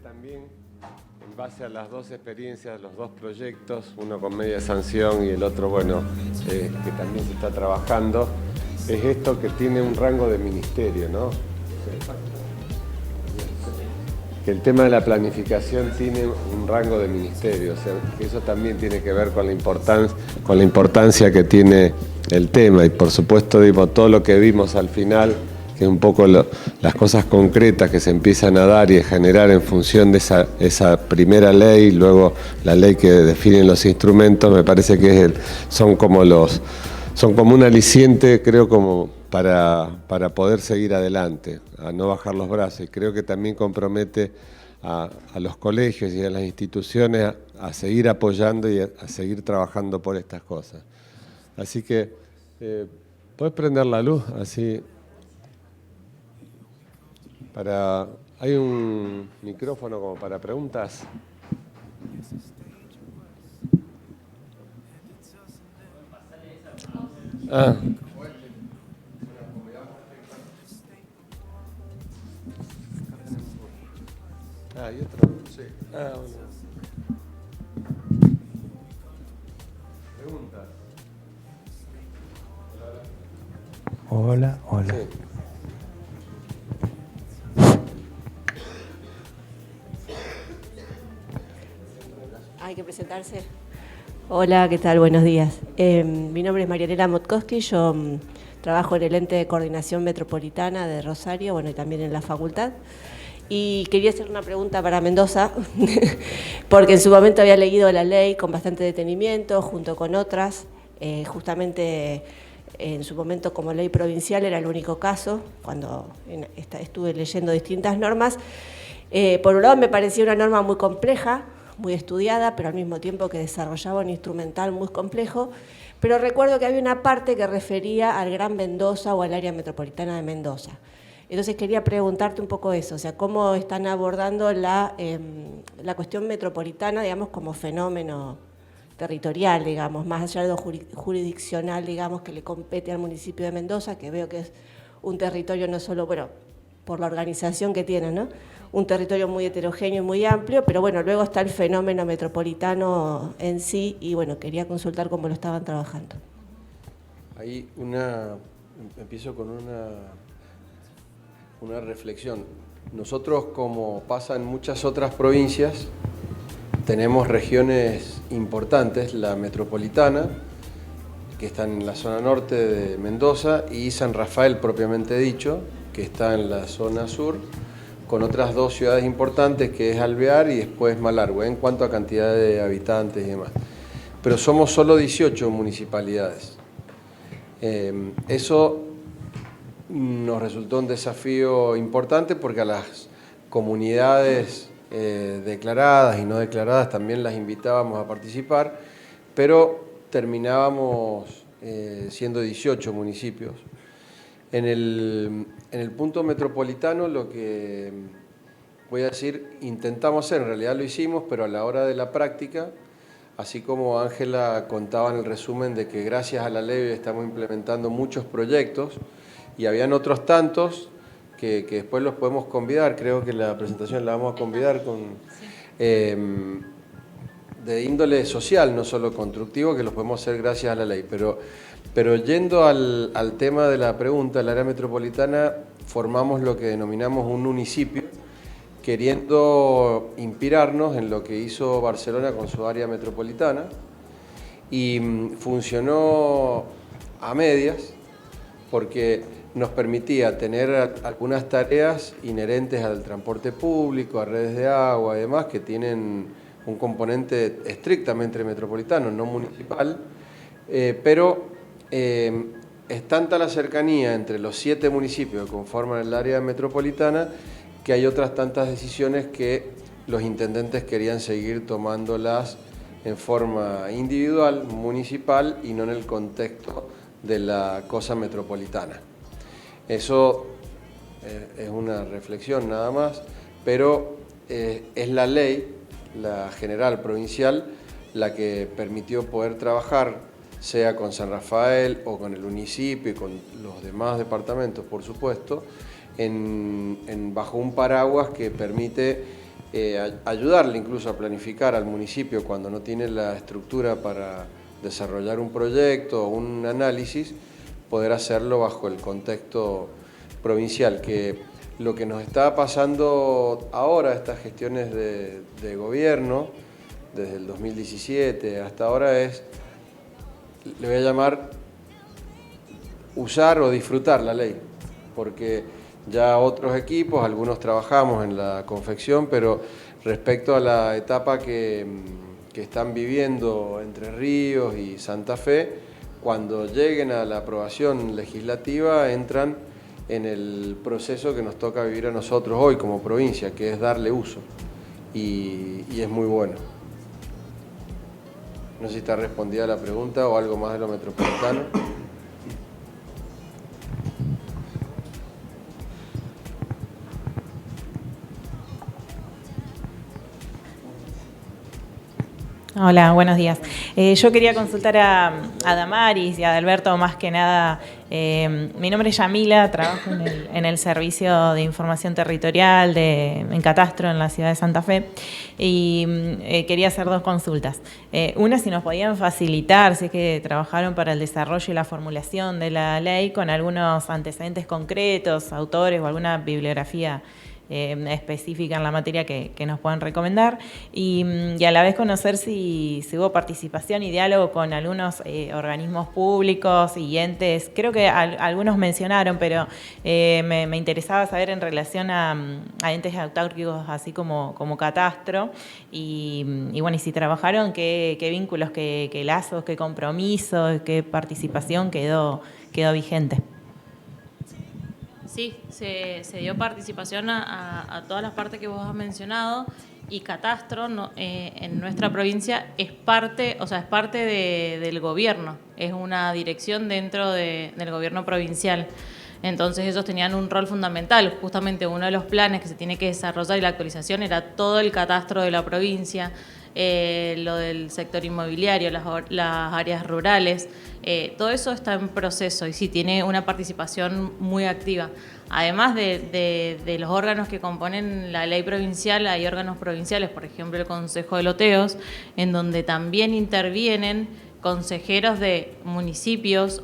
También, en base a las dos experiencias, los dos proyectos, uno con media sanción y el otro, bueno, que también se está trabajando, es esto que tiene un rango de ministerio, ¿no? Que el tema de la planificación tiene un rango de ministerio, o sea, que eso también tiene que ver con la importancia que tiene el tema y por supuesto, digo, todo lo que vimos al final, que es un poco las cosas concretas que se empiezan a dar y a generar en función de esa primera ley, luego la ley que define los instrumentos, me parece que son como un aliciente, creo, como para poder seguir adelante, a no bajar los brazos. Y creo que también compromete a los colegios y a las instituciones a seguir apoyando y a seguir trabajando por estas cosas. Así que, ¿puedes prender la luz? Así. Hay un micrófono como para preguntas. Ah. ¿Y otro? Sí. Bueno. Preguntas. Hola. Sí. Hay que presentarse. Hola, ¿qué tal? Buenos días. Mi nombre es Marianela Motkowski, yo trabajo en el ente de coordinación metropolitana de Rosario, bueno, y también en la facultad. Y quería hacer una pregunta para Mendoza, porque en su momento había leído la ley con bastante detenimiento, junto con otras. Justamente en su momento como ley provincial era el único caso, cuando estuve leyendo distintas normas. Por un lado me parecía una norma muy compleja, muy estudiada, pero al mismo tiempo que desarrollaba un instrumental muy complejo, pero recuerdo que había una parte que refería al Gran Mendoza o al área metropolitana de Mendoza. Entonces quería preguntarte un poco eso, o sea, cómo están abordando la cuestión metropolitana, digamos, como fenómeno territorial, digamos, más allá de lo jurisdiccional, digamos, que le compete al municipio de Mendoza, que veo que es un territorio no solo, bueno, por la organización que tiene, ¿no? Un territorio muy heterogéneo y muy amplio, pero bueno, luego está el fenómeno metropolitano en sí y bueno, quería consultar cómo lo estaban trabajando. Ahí empiezo con una reflexión. Nosotros, como pasa en muchas otras provincias, tenemos regiones importantes, la metropolitana, que está en la zona norte de Mendoza, y San Rafael propiamente dicho, que está en la zona sur, con otras dos ciudades importantes, que es Alvear y después Malargüe, en cuanto a cantidad de habitantes y demás. Pero somos solo 18 municipalidades. Eso nos resultó un desafío importante porque a las comunidades declaradas y no declaradas también las invitábamos a participar, pero terminábamos siendo 18 municipios. En el punto metropolitano, lo que voy a decir, intentamos hacer, en realidad lo hicimos, pero a la hora de la práctica, así como Ángela contaba en el resumen de que gracias a la ley estamos implementando muchos proyectos y habían otros tantos que después los podemos convidar, creo que la presentación la vamos a convidar de índole social, no solo constructivo, que los podemos hacer gracias a la ley, pero yendo al tema de la pregunta, el área metropolitana formamos lo que denominamos un municipio, queriendo inspirarnos en lo que hizo Barcelona con su área metropolitana, y funcionó a medias porque nos permitía tener algunas tareas inherentes al transporte público, a redes de agua y demás, que tienen un componente estrictamente metropolitano, no municipal, pero es tanta la cercanía entre los 7 municipios que conforman el área metropolitana que hay otras tantas decisiones que los intendentes querían seguir tomándolas en forma individual, municipal y no en el contexto de la cosa metropolitana. Eso es una reflexión nada más, pero es la ley, la general provincial, la que permitió poder trabajar, sea con San Rafael o con el municipio y con los demás departamentos, por supuesto, bajo un paraguas que permite ayudarle incluso a planificar al municipio cuando no tiene la estructura para desarrollar un proyecto o un análisis, poder hacerlo bajo el contexto provincial, que lo que nos está pasando ahora, estas gestiones de gobierno, desde el 2017 hasta ahora, es, le voy a llamar, usar o disfrutar la ley, porque ya otros equipos, algunos trabajamos en la confección, pero respecto a la etapa que están viviendo Entre Ríos y Santa Fe, cuando lleguen a la aprobación legislativa entran en el proceso que nos toca vivir a nosotros hoy como provincia, que es darle uso, y es muy bueno. No sé si está respondida la pregunta o algo más de lo metropolitano. Hola, buenos días. Yo quería consultar a Damaris y a Adalberto más que nada. Mi nombre es Yamila, trabajo en el Servicio de Información Territorial en Catastro en la ciudad de Santa Fe y quería hacer dos consultas. Una, si nos podían facilitar, si es que trabajaron para el desarrollo y la formulación de la ley con algunos antecedentes concretos, autores o alguna bibliografía específica en la materia que nos puedan recomendar y a la vez conocer si hubo participación y diálogo con algunos organismos públicos y entes. Creo que algunos mencionaron, pero me interesaba saber en relación a entes autárquicos así como Catastro y bueno, y si trabajaron, qué vínculos, qué lazos, qué compromisos, qué participación quedó vigente. Sí, se dio participación a todas las partes que vos has mencionado y Catastro en nuestra provincia es parte del gobierno, es una dirección dentro del gobierno provincial. Entonces ellos tenían un rol fundamental, justamente uno de los planes que se tiene que desarrollar y la actualización era todo el catastro de la provincia, lo del sector inmobiliario, las áreas rurales, todo eso está en proceso y sí, tiene una participación muy activa. Además de los órganos que componen la ley provincial, hay órganos provinciales, por ejemplo el Consejo de Loteos, en donde también intervienen consejeros de municipios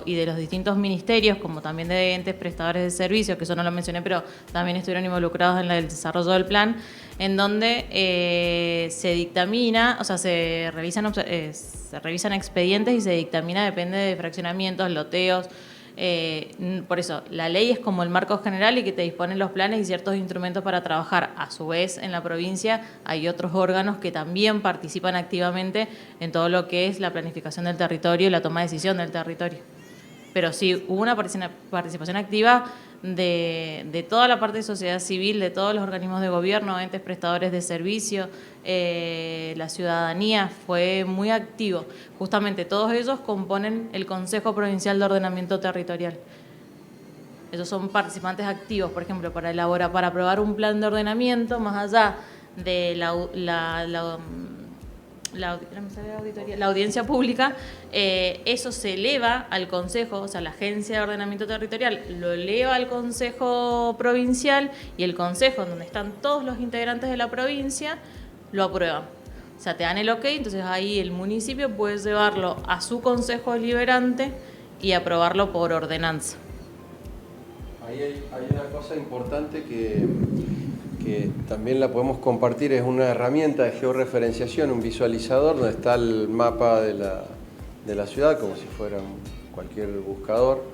y de los distintos ministerios, como también de entes prestadores de servicios, que eso no lo mencioné, pero también estuvieron involucrados en el desarrollo del plan, en donde se dictamina, o sea, se revisan expedientes y se dictamina, depende de fraccionamientos, loteos. Por eso, la ley es como el marco general y que te disponen los planes y ciertos instrumentos para trabajar. A su vez, en la provincia hay otros órganos que también participan activamente en todo lo que es la planificación del territorio y la toma de decisión del territorio. Pero sí, hubo una participación activa de toda la parte de sociedad civil, de todos los organismos de gobierno, entes prestadores de servicio, la ciudadanía fue muy activo. Justamente todos ellos componen el Consejo Provincial de Ordenamiento Territorial. Ellos son participantes activos, por ejemplo, para aprobar un plan de ordenamiento, más allá de la audiencia pública, eso se eleva al Consejo, o sea, la Agencia de Ordenamiento Territorial lo eleva al Consejo Provincial y el Consejo, donde están todos los integrantes de la provincia, lo aprueban. O sea, te dan el ok, entonces ahí el municipio puede llevarlo a su Consejo Deliberante y aprobarlo por ordenanza. Ahí hay una cosa importante que también la podemos compartir, es una herramienta de georreferenciación, un visualizador donde está el mapa de la ciudad, como si fuera cualquier buscador,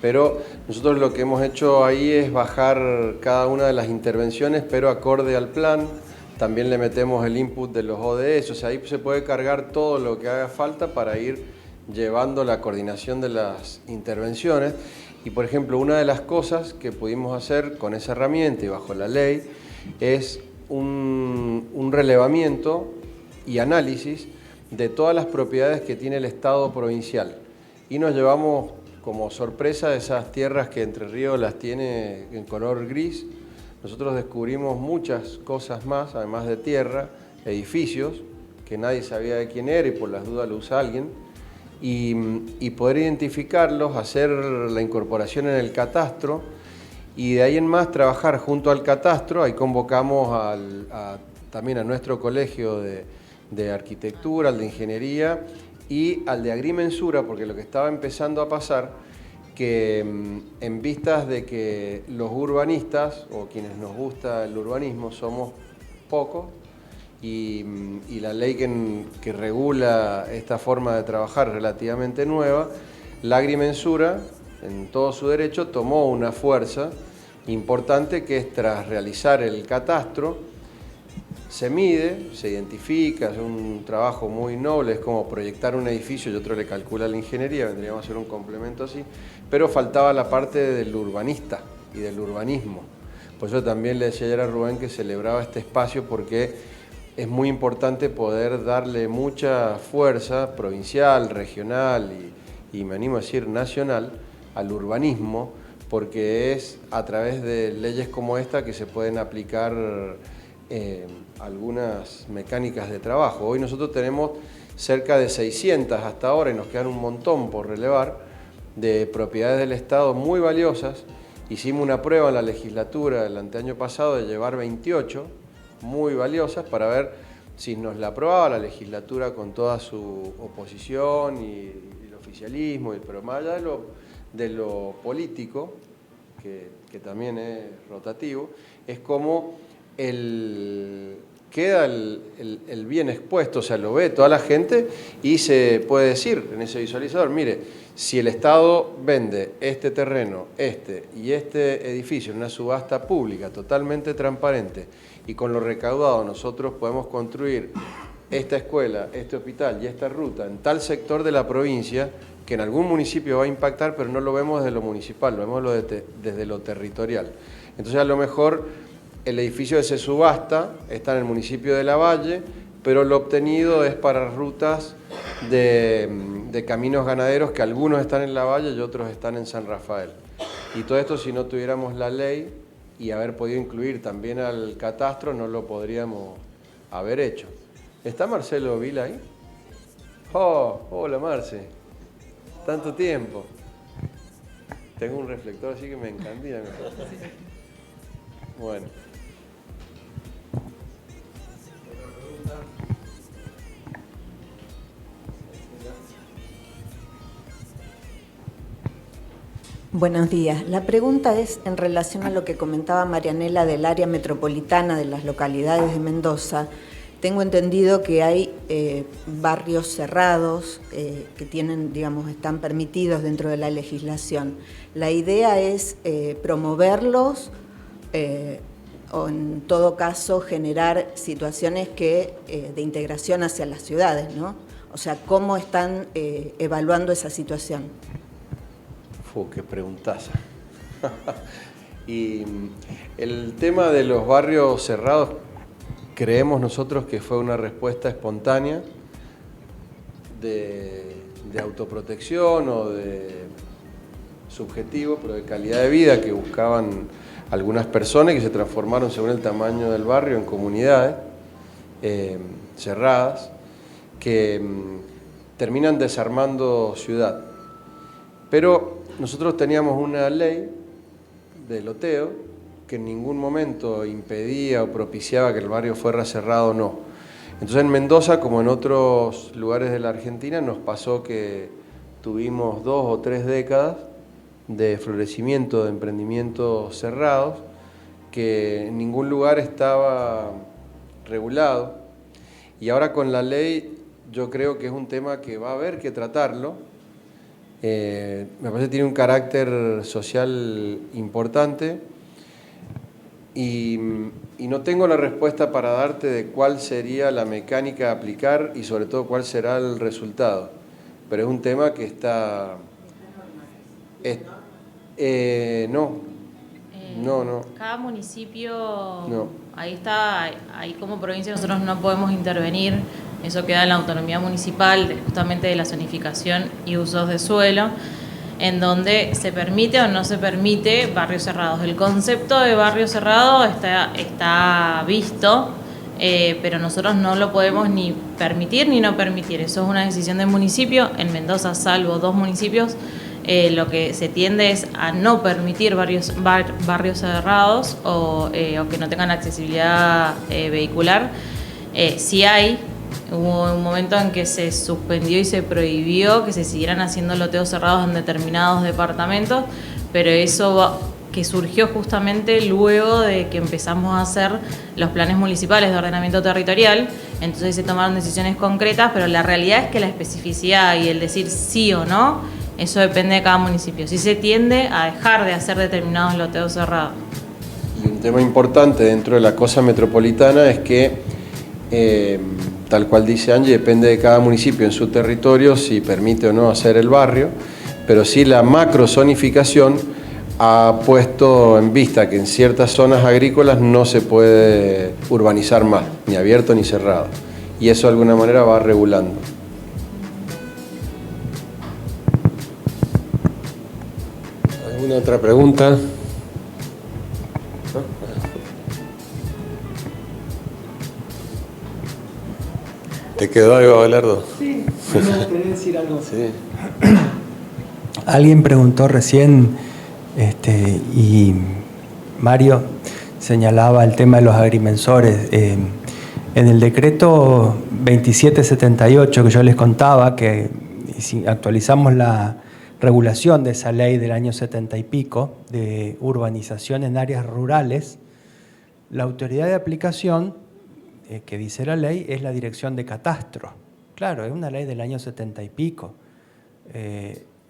pero nosotros lo que hemos hecho ahí es bajar cada una de las intervenciones, pero acorde al plan. También le metemos el input de los ODS, o sea, ahí se puede cargar todo lo que haga falta para ir llevando la coordinación de las intervenciones. Y por ejemplo, una de las cosas que pudimos hacer con esa herramienta y bajo la ley es un relevamiento y análisis de todas las propiedades que tiene el Estado provincial. Y nos llevamos como sorpresa esas tierras que Entre Ríos las tiene en color gris. Nosotros descubrimos muchas cosas más, además de tierra, edificios, que nadie sabía de quién era y por las dudas lo usa alguien, y poder identificarlos, hacer la incorporación en el catastro y de ahí en más trabajar junto al catastro. Ahí convocamos también a nuestro colegio de arquitectura, al de ingeniería y al de agrimensura, porque lo que estaba empezando a pasar, que en vistas de que los urbanistas, o quienes nos gusta el urbanismo, somos pocos, y la ley que regula esta forma de trabajar relativamente nueva, la agrimensura, en todo su derecho, tomó una fuerza importante, que es, tras realizar el catastro, se mide, se identifica, es un trabajo muy noble, es como proyectar un edificio y otro le calcula la ingeniería, vendríamos a hacer un complemento así, pero faltaba la parte del urbanista y del urbanismo. Por eso también le decía ayer a Rubén que celebraba este espacio, porque es muy importante poder darle mucha fuerza provincial, regional y me animo a decir nacional al urbanismo, porque es a través de leyes como esta que se pueden aplicar algunas mecánicas de trabajo. Hoy nosotros tenemos cerca de 600 hasta ahora, y nos quedan un montón por relevar, de propiedades del Estado muy valiosas. Hicimos una prueba en la legislatura el anteaño pasado de llevar 28 muy valiosas para ver si nos la aprobaba la legislatura con toda su oposición y el oficialismo, pero más allá de lo político, que también es rotativo, es como queda el bien expuesto, o sea, lo ve toda la gente y se puede decir en ese visualizador, mire, si el Estado vende este terreno, y este edificio en una subasta pública totalmente transparente, y con lo recaudado nosotros podemos construir esta escuela, este hospital y esta ruta en tal sector de la provincia, que en algún municipio va a impactar, pero no lo vemos desde lo municipal, lo vemos desde lo territorial. Entonces, a lo mejor el edificio que se subasta está en el municipio de Lavalle, pero lo obtenido es para rutas de caminos ganaderos, que algunos están en Lavalle y otros están en San Rafael. Y todo esto, si no tuviéramos la ley y haber podido incluir también al catastro, no lo podríamos haber hecho. ¿Está Marcelo Vila ahí? Oh, hola Marce. Tanto tiempo. Tengo un reflector así que me encandila. Bueno. Buenos días. La pregunta es en relación a lo que comentaba Marianela del área metropolitana de las localidades de Mendoza. Tengo entendido que hay barrios cerrados que tienen, digamos, están permitidos dentro de la legislación. La idea es promoverlos o en todo caso generar situaciones de integración hacia las ciudades, ¿no? O sea, ¿cómo están evaluando esa situación? Qué preguntaza. Y el tema de los barrios cerrados, creemos nosotros que fue una respuesta espontánea de autoprotección o de subjetivo, pero de calidad de vida que buscaban algunas personas, que se transformaron según el tamaño del barrio en comunidades cerradas, que terminan desarmando ciudad. Pero nosotros teníamos una ley de loteo que en ningún momento impedía o propiciaba que el barrio fuera cerrado o no. Entonces en Mendoza, como en otros lugares de la Argentina, nos pasó que tuvimos 2 o 3 décadas de florecimiento de emprendimientos cerrados, que en ningún lugar estaba regulado. Y ahora con la ley yo creo que es un tema que va a haber que tratarlo. Me parece que tiene un carácter social importante y no tengo la respuesta para darte de cuál sería la mecánica a aplicar y sobre todo cuál será el resultado. Pero es un tema que está... No. Cada municipio, no. ahí como provincia nosotros no podemos intervenir, eso queda en la autonomía municipal, justamente de la zonificación y usos de suelo, en donde se permite o no se permite barrios cerrados. El concepto de barrio cerrado está visto, pero nosotros no lo podemos ni permitir ni no permitir. Eso es una decisión del municipio. En Mendoza, salvo 2 municipios, lo que se tiende es a no permitir barrios cerrados o que no tengan accesibilidad vehicular. Sí hubo un momento en que se suspendió y se prohibió que se siguieran haciendo loteos cerrados en determinados departamentos, pero eso que surgió justamente luego de que empezamos a hacer los planes municipales de ordenamiento territorial. Entonces se tomaron decisiones concretas, pero la realidad es que la especificidad y el decir sí o no, eso depende de cada municipio. Sí se tiende a dejar de hacer determinados loteos cerrados. Y un tema importante dentro de la cosa metropolitana es que, tal cual dice Angie, depende de cada municipio en su territorio si permite o no hacer el barrio, pero sí la macrozonificación ha puesto en vista que en ciertas zonas agrícolas no se puede urbanizar más, ni abierto ni cerrado, y eso de alguna manera va regulando. ¿Alguna otra pregunta? ¿Te quedó algo, Abelardo? Sí, no, quería decir algo. Sí. Alguien preguntó recién, y Mario señalaba el tema de los agrimensores. En el decreto 2778 que yo les contaba, que si actualizamos la regulación de esa ley del año 70 y pico, de urbanización en áreas rurales, la autoridad de aplicación que dice la ley es la Dirección de Catastro. Claro, es una ley del año 70 y pico.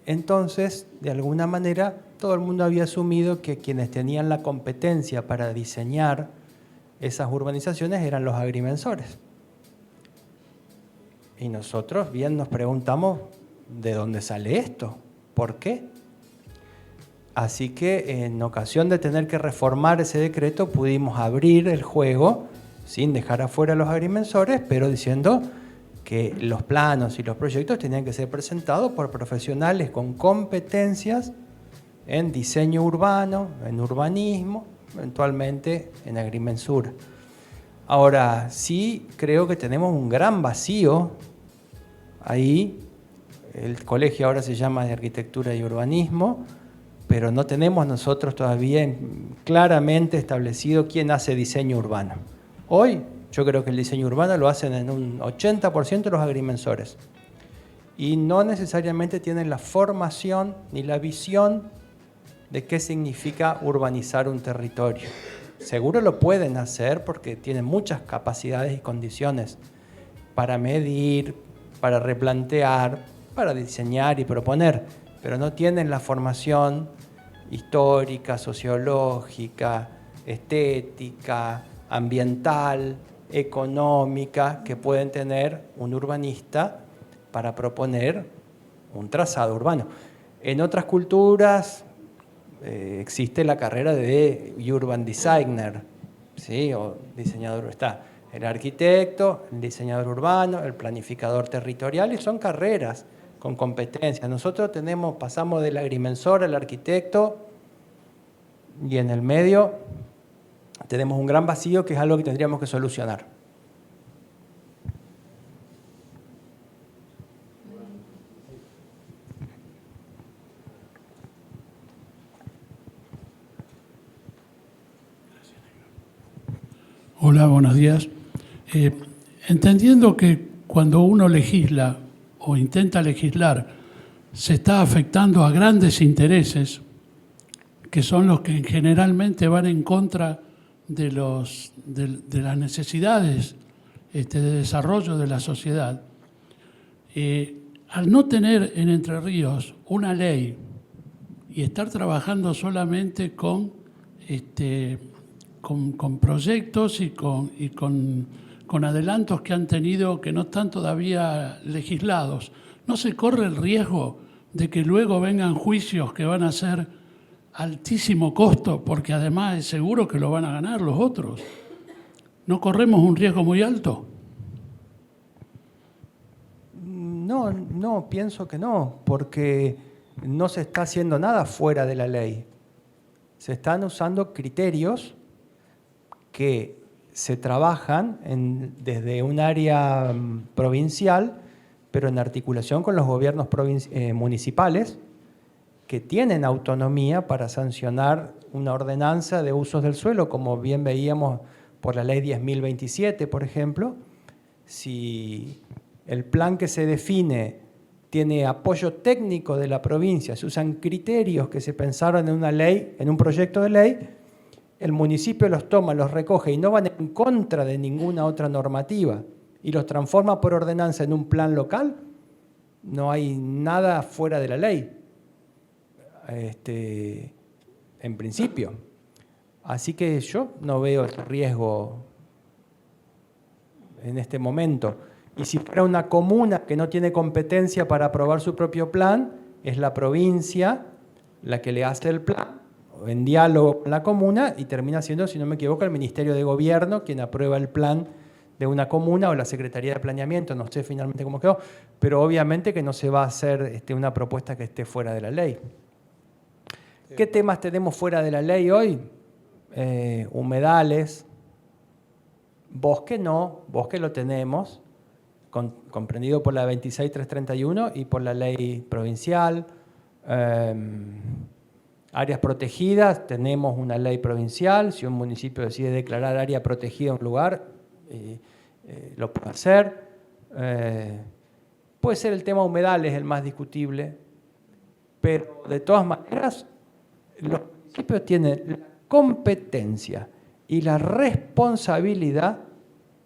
Entonces, de alguna manera, todo el mundo había asumido que quienes tenían la competencia para diseñar esas urbanizaciones eran los agrimensores. Y nosotros bien nos preguntamos, ¿de dónde sale esto? ¿Por qué? Así que en ocasión de tener que reformar ese decreto, pudimos abrir el juego sin dejar afuera a los agrimensores, pero diciendo que los planos y los proyectos tenían que ser presentados por profesionales con competencias en diseño urbano, en urbanismo, eventualmente en agrimensura. Ahora, sí creo que tenemos un gran vacío ahí. El colegio ahora se llama de Arquitectura y Urbanismo, pero no tenemos nosotros todavía claramente establecido quién hace diseño urbano. Hoy yo creo que el diseño urbano lo hacen en un 80% los agrimensores y no necesariamente tienen la formación ni la visión de qué significa urbanizar un territorio. Seguro lo pueden hacer porque tienen muchas capacidades y condiciones para medir, para replantear, para diseñar y proponer, pero no tienen la formación histórica, sociológica, estética, ambiental, económica que pueden tener un urbanista para proponer un trazado urbano. En otras culturas existe la carrera de urban designer, ¿sí? O diseñador. Está el arquitecto, el diseñador urbano, el planificador territorial, y son carreras con competencias. Nosotros pasamos del agrimensor al arquitecto, y en el medio tenemos un gran vacío que es algo que tendríamos que solucionar. Hola, buenos días. Entendiendo que cuando uno legisla o intenta legislar, se está afectando a grandes intereses, que son los que generalmente van en contra de las necesidades de desarrollo de la sociedad. Al no tener en Entre Ríos una ley y estar trabajando solamente con proyectos y con adelantos que han tenido que no están todavía legislados, ¿no se corre el riesgo de que luego vengan juicios que van a ser altísimo costo, porque además es seguro que lo van a ganar los otros? ¿No corremos un riesgo muy alto? No, pienso que no, porque no se está haciendo nada fuera de la ley. Se están usando criterios que se trabajan desde un área provincial, pero en articulación con los gobiernos municipales, que tienen autonomía para sancionar una ordenanza de usos del suelo, como bien veíamos por la ley 10.027, por ejemplo. Si el plan que se define tiene apoyo técnico de la provincia, se usan criterios que se pensaron en una ley, en un proyecto de ley, el municipio los toma, los recoge y no van en contra de ninguna otra normativa y los transforma por ordenanza en un plan local, no hay nada fuera de la ley, en principio. Así que yo no veo el riesgo en este momento. Y si fuera una comuna que no tiene competencia para aprobar su propio plan, es la provincia la que le hace el plan, en diálogo con la comuna, y termina siendo, si no me equivoco, el Ministerio de Gobierno quien aprueba el plan de una comuna o la Secretaría de Planeamiento, no sé finalmente cómo quedó, pero obviamente que no se va a hacer una propuesta que esté fuera de la ley. ¿Qué temas tenemos fuera de la ley hoy? Humedales, bosque no, bosque lo tenemos, comprendido por la 26331 y por la ley provincial. Áreas protegidas, tenemos una ley provincial, si un municipio decide declarar área protegida en un lugar, lo puede hacer. Puede ser el tema humedales el más discutible, pero de todas maneras los municipios tienen la competencia y la responsabilidad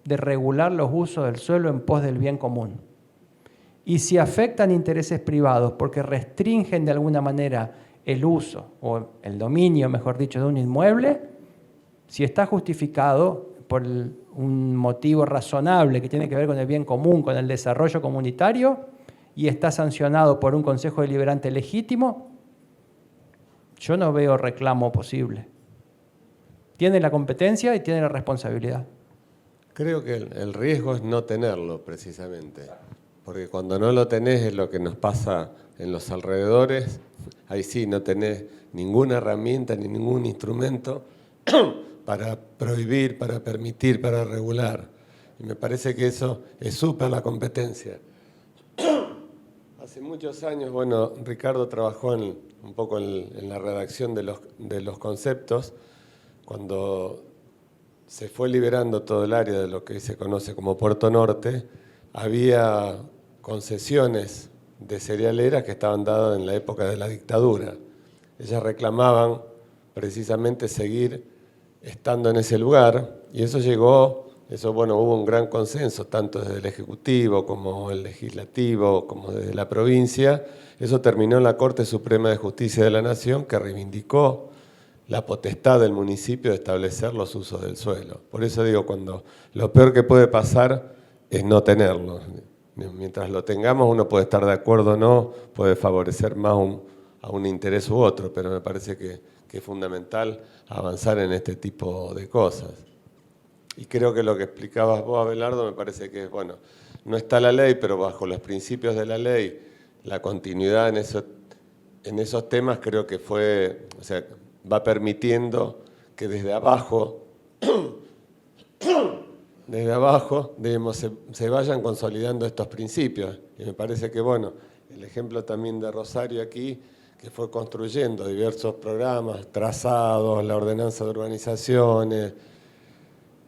de regular los usos del suelo en pos del bien común. Y si afectan intereses privados porque restringen de alguna manera el uso o el dominio, mejor dicho, de un inmueble, si está justificado por un motivo razonable que tiene que ver con el bien común, con el desarrollo comunitario, y está sancionado por un consejo deliberante legítimo, yo no veo reclamo posible. Tiene la competencia y tiene la responsabilidad. Creo que el riesgo es no tenerlo, precisamente. Porque cuando no lo tenés es lo que nos pasa en los alrededores. Ahí sí, no tenés ninguna herramienta ni ningún instrumento para prohibir, para permitir, para regular. Y me parece que eso es súper la competencia. Hace muchos años, bueno, Ricardo trabajó un poco en la redacción de los conceptos, cuando se fue liberando todo el área de lo que se conoce como Puerto Norte, había concesiones de cerealeras que estaban dadas en la época de la dictadura. Ellas reclamaban precisamente seguir estando en ese lugar, y eso hubo un gran consenso, tanto desde el Ejecutivo como el Legislativo, como desde la provincia. Eso terminó en la Corte Suprema de Justicia de la Nación, que reivindicó la potestad del municipio de establecer los usos del suelo. Por eso digo, cuando lo peor que puede pasar es no tenerlo. Mientras lo tengamos, uno puede estar de acuerdo o no, puede favorecer más a un interés u otro, pero me parece que es fundamental avanzar en este tipo de cosas. Y creo que lo que explicabas vos, Abelardo, me parece que, bueno, no está la ley, pero bajo los principios de la ley, la continuidad en esos temas creo que va permitiendo que desde abajo, se vayan consolidando estos principios. Y me parece que, bueno, el ejemplo también de Rosario aquí, que fue construyendo diversos programas, trazados, la ordenanza de urbanizaciones,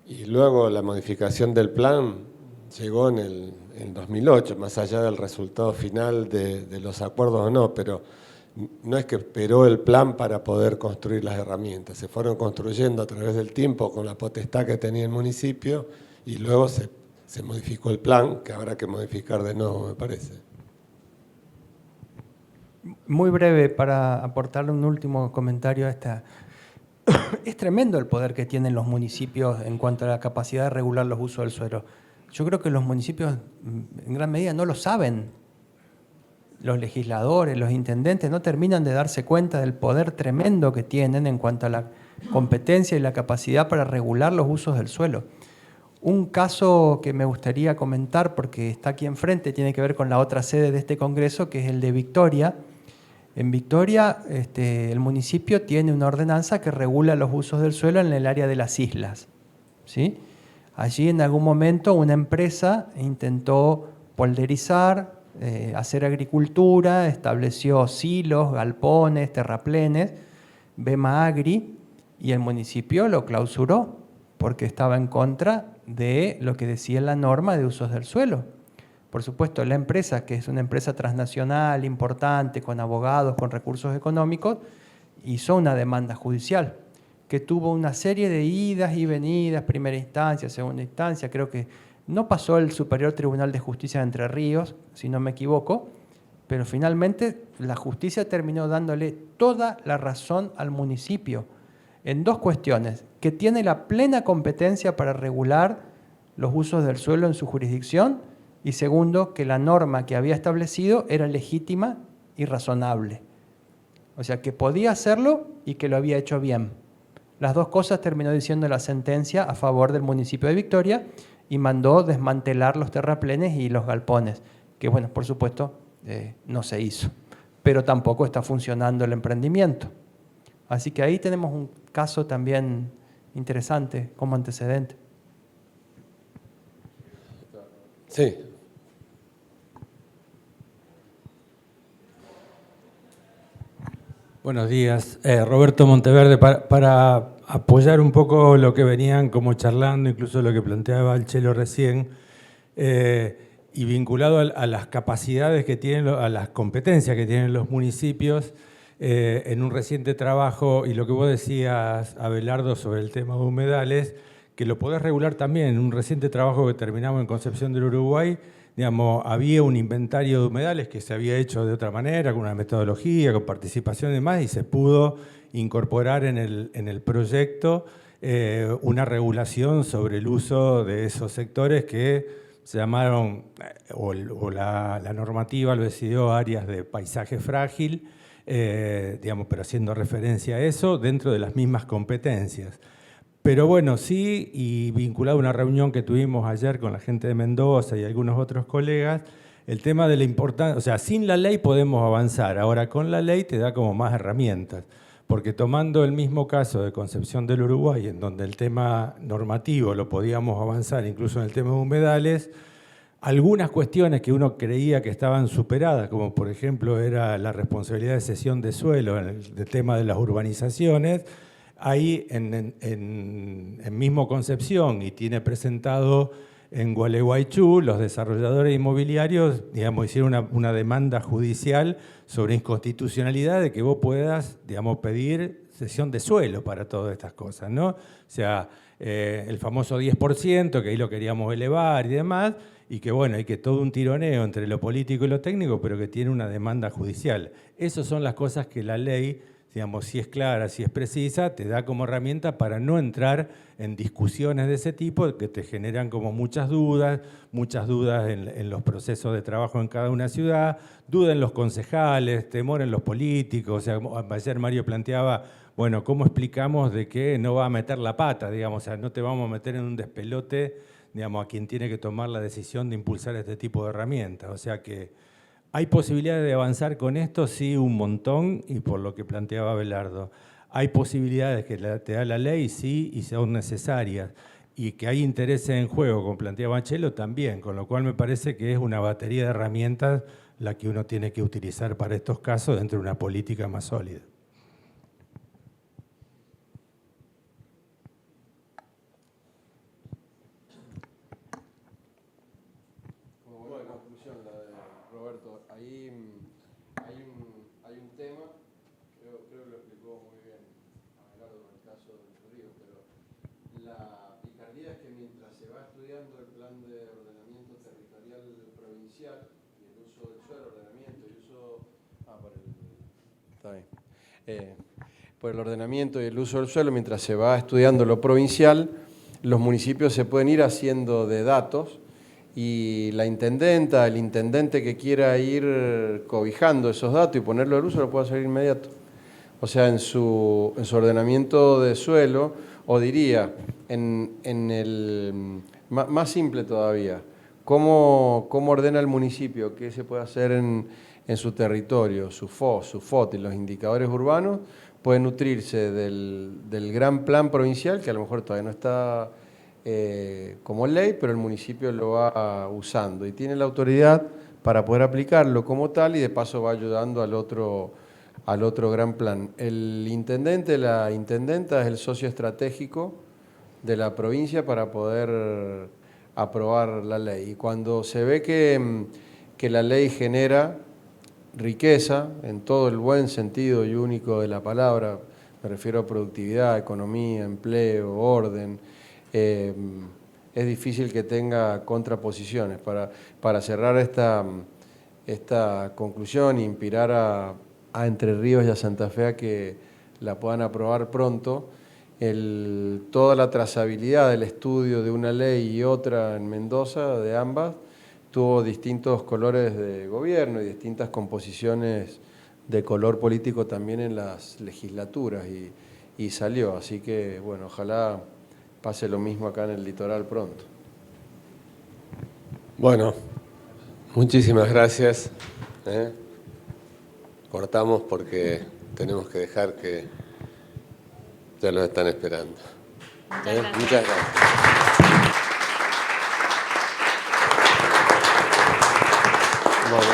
y luego la modificación del plan llegó en 2008, más allá del resultado final de los acuerdos o no, pero no es que esperó el plan para poder construir las herramientas, se fueron construyendo a través del tiempo con la potestad que tenía el municipio y luego se modificó el plan, que habrá que modificar de nuevo, me parece. Muy breve para aportarle un último comentario a esta. Es tremendo el poder que tienen los municipios en cuanto a la capacidad de regular los usos del suelo. Yo creo que los municipios en gran medida no lo saben. Los legisladores, los intendentes no terminan de darse cuenta del poder tremendo que tienen en cuanto a la competencia y la capacidad para regular los usos del suelo. Un caso que me gustaría comentar, porque está aquí enfrente, tiene que ver con la otra sede de este congreso, que es el de Victoria. En Victoria, el municipio tiene una ordenanza que regula los usos del suelo en el área de las islas, ¿sí? Allí en algún momento una empresa intentó polderizar, hacer agricultura, estableció silos, galpones, terraplenes, Bema Agri, y el municipio lo clausuró porque estaba en contra de lo que decía la norma de usos del suelo. Por supuesto, la empresa, que es una empresa transnacional, importante, con abogados, con recursos económicos, hizo una demanda judicial que tuvo una serie de idas y venidas, primera instancia, segunda instancia, creo que no pasó el Superior Tribunal de Justicia de Entre Ríos, si no me equivoco, pero finalmente la justicia terminó dándole toda la razón al municipio en dos cuestiones: que tiene la plena competencia para regular los usos del suelo en su jurisdicción, y segundo, que la norma que había establecido era legítima y razonable. O sea, que podía hacerlo y que lo había hecho bien. Las dos cosas terminó diciendo la sentencia a favor del municipio de Victoria y mandó desmantelar los terraplenes y los galpones, que bueno, por supuesto, no se hizo. Pero tampoco está funcionando el emprendimiento. Así que ahí tenemos un caso también interesante como antecedente. Sí. Buenos días, Roberto Monteverde. Para apoyar un poco lo que venían como charlando, incluso lo que planteaba el Chelo recién, y vinculado a las capacidades que tienen, a las competencias que tienen los municipios, en un reciente trabajo, y lo que vos decías, Abelardo, sobre el tema de humedales, que lo podés regular también. En un reciente trabajo que terminamos en Concepción del Uruguay, digamos, había un inventario de humedales que se había hecho de otra manera, con una metodología, con participación y demás, y se pudo incorporar en el proyecto una regulación sobre el uso de esos sectores que se llamaron, o la normativa lo decidió áreas de paisaje frágil, digamos, pero haciendo referencia a eso dentro de las mismas competencias. Pero bueno, sí, y vinculado a una reunión que tuvimos ayer con la gente de Mendoza y algunos otros colegas, el tema de la importancia, o sea, sin la ley podemos avanzar, ahora con la ley te da como más herramientas, porque tomando el mismo caso de Concepción del Uruguay, en donde el tema normativo lo podíamos avanzar, incluso en el tema de humedales, algunas cuestiones que uno creía que estaban superadas, como por ejemplo era la responsabilidad de cesión de suelo en el tema de las urbanizaciones, ahí en mismo Concepción, y tiene presentado en Gualeguaychú, los desarrolladores inmobiliarios, digamos, hicieron una demanda judicial sobre inconstitucionalidad de que vos puedas, digamos, pedir cesión de suelo para todas estas cosas, ¿no? O sea, el famoso 10%, que ahí lo queríamos elevar y demás, y que bueno, hay que todo un tironeo entre lo político y lo técnico, pero que tiene una demanda judicial. Esas son las cosas que la ley, digamos, si es clara, si es precisa, te da como herramienta para no entrar en discusiones de ese tipo que te generan como muchas dudas en los procesos de trabajo en cada una ciudad, dudas en los concejales, temor en los políticos. O sea, ayer Mario planteaba, bueno, ¿cómo explicamos de que no va a meter la pata? Digamos, o sea, no te vamos a meter en un despelote, digamos, a quien tiene que tomar la decisión de impulsar este tipo de herramientas. O sea que ¿hay posibilidades de avanzar con esto? Sí, un montón, y por lo que planteaba Abelardo. ¿Hay posibilidades que te da la ley? Sí, y son necesarias. Y que hay intereses en juego, como planteaba Chelo, también, con lo cual me parece que es una batería de herramientas la que uno tiene que utilizar para estos casos dentro de una política más sólida. Por el ordenamiento y el uso del suelo, mientras se va estudiando lo provincial, los municipios se pueden ir haciendo de datos y la intendenta, el intendente que quiera ir cobijando esos datos y ponerlo al uso lo puede hacer inmediato. O sea, en su ordenamiento de suelo, o diría, en el más simple todavía, ¿cómo ordena el municipio? ¿Qué se puede hacer en su territorio? Su FOT y los indicadores urbanos pueden nutrirse del gran plan provincial, que a lo mejor todavía no está como ley, pero el municipio lo va usando y tiene la autoridad para poder aplicarlo como tal y de paso va ayudando al otro gran plan. El intendente, la intendenta es el socio estratégico de la provincia para poder aprobar la ley. Y cuando se ve que la ley genera riqueza, en todo el buen sentido y único de la palabra, me refiero a productividad, economía, empleo, orden, es difícil que tenga contraposiciones. Para cerrar esta conclusión e inspirar a Entre Ríos y a Santa Fe a que la puedan aprobar pronto, toda la trazabilidad del estudio de una ley y otra en Mendoza, de ambas, tuvo distintos colores de gobierno y distintas composiciones de color político también en las legislaturas y salió. Así que, bueno, ojalá pase lo mismo acá en el litoral pronto. Bueno, muchísimas gracias. Cortamos porque tenemos que dejar que ya nos están esperando. Muchas gracias. Bueno,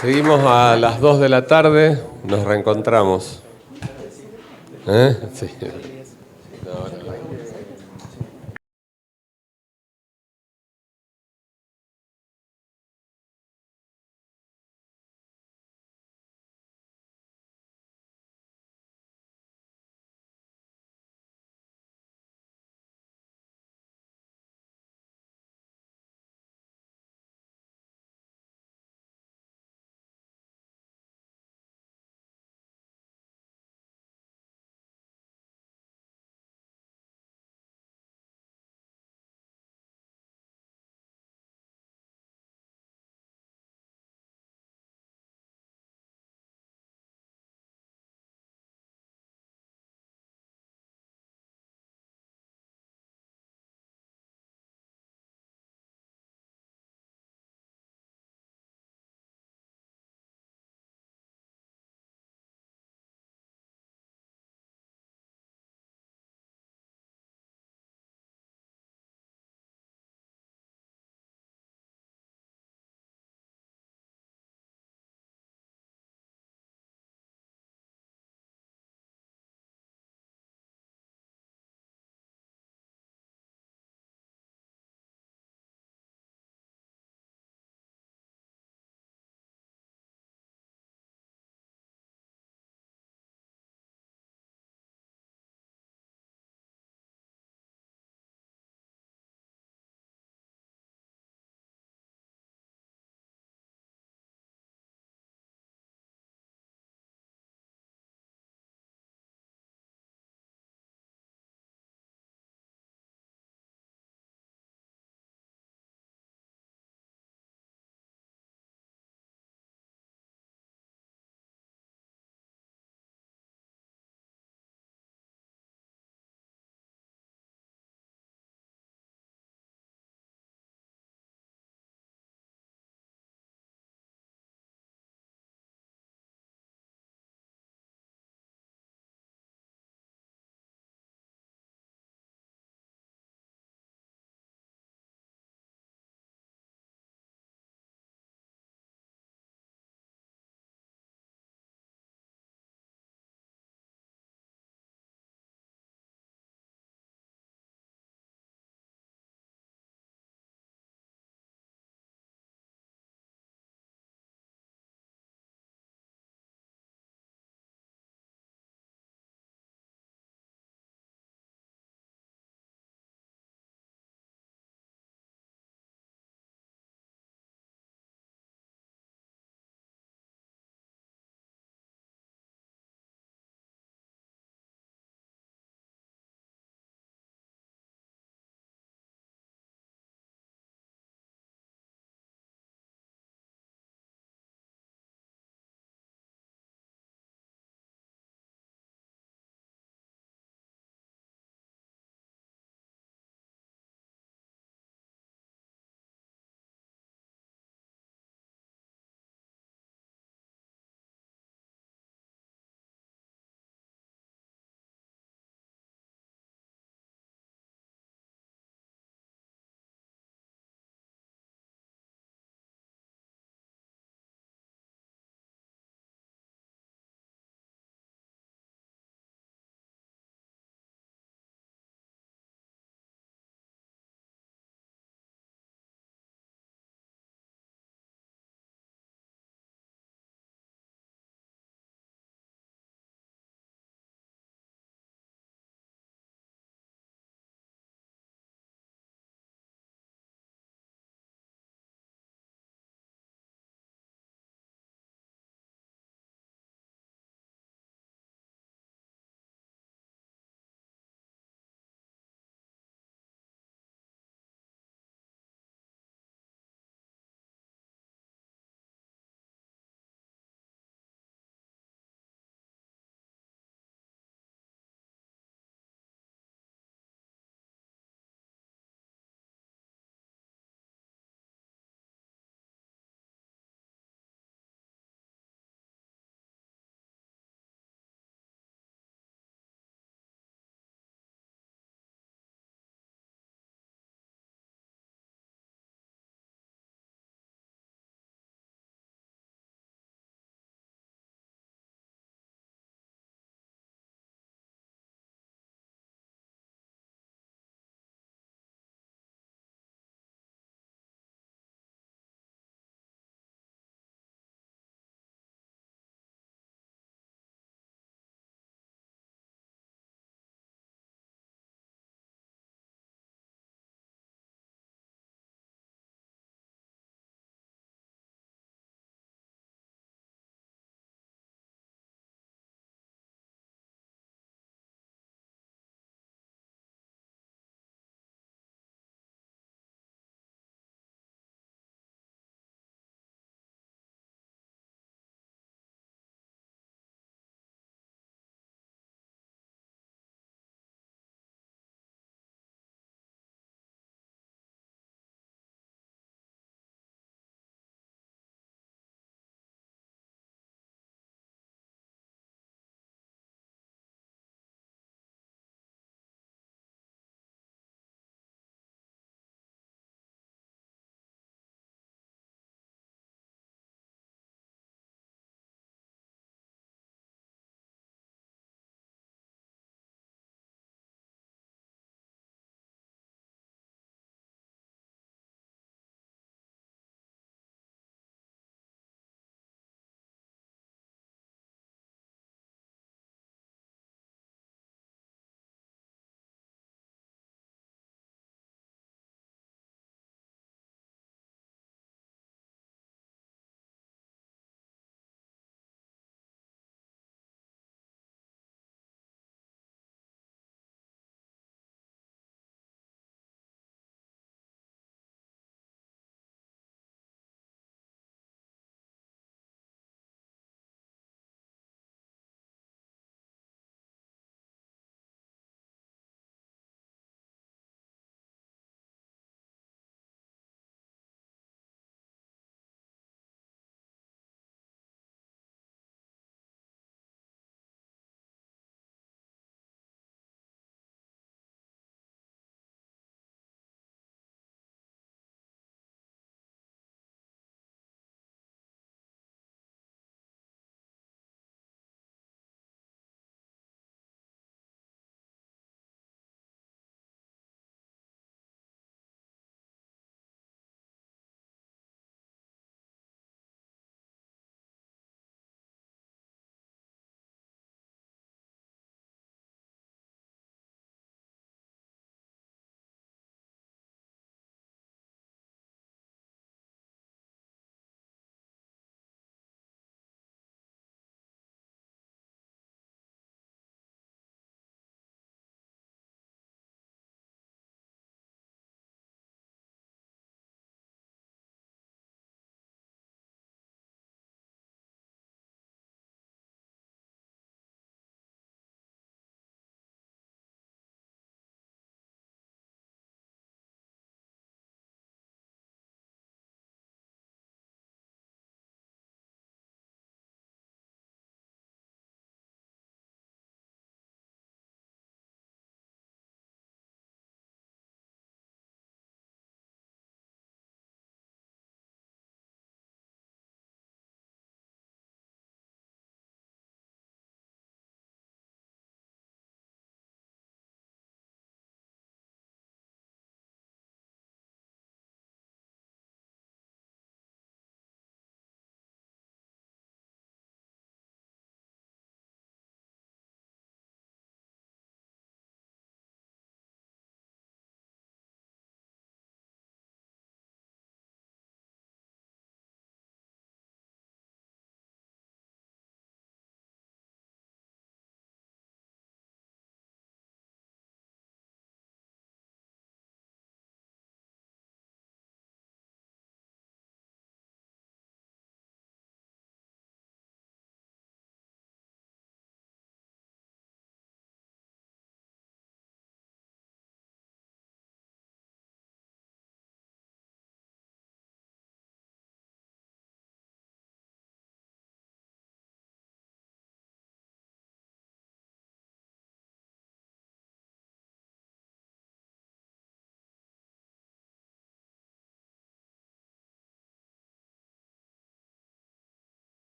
seguimos a las 2 de la tarde, nos reencontramos. Sí. No, no.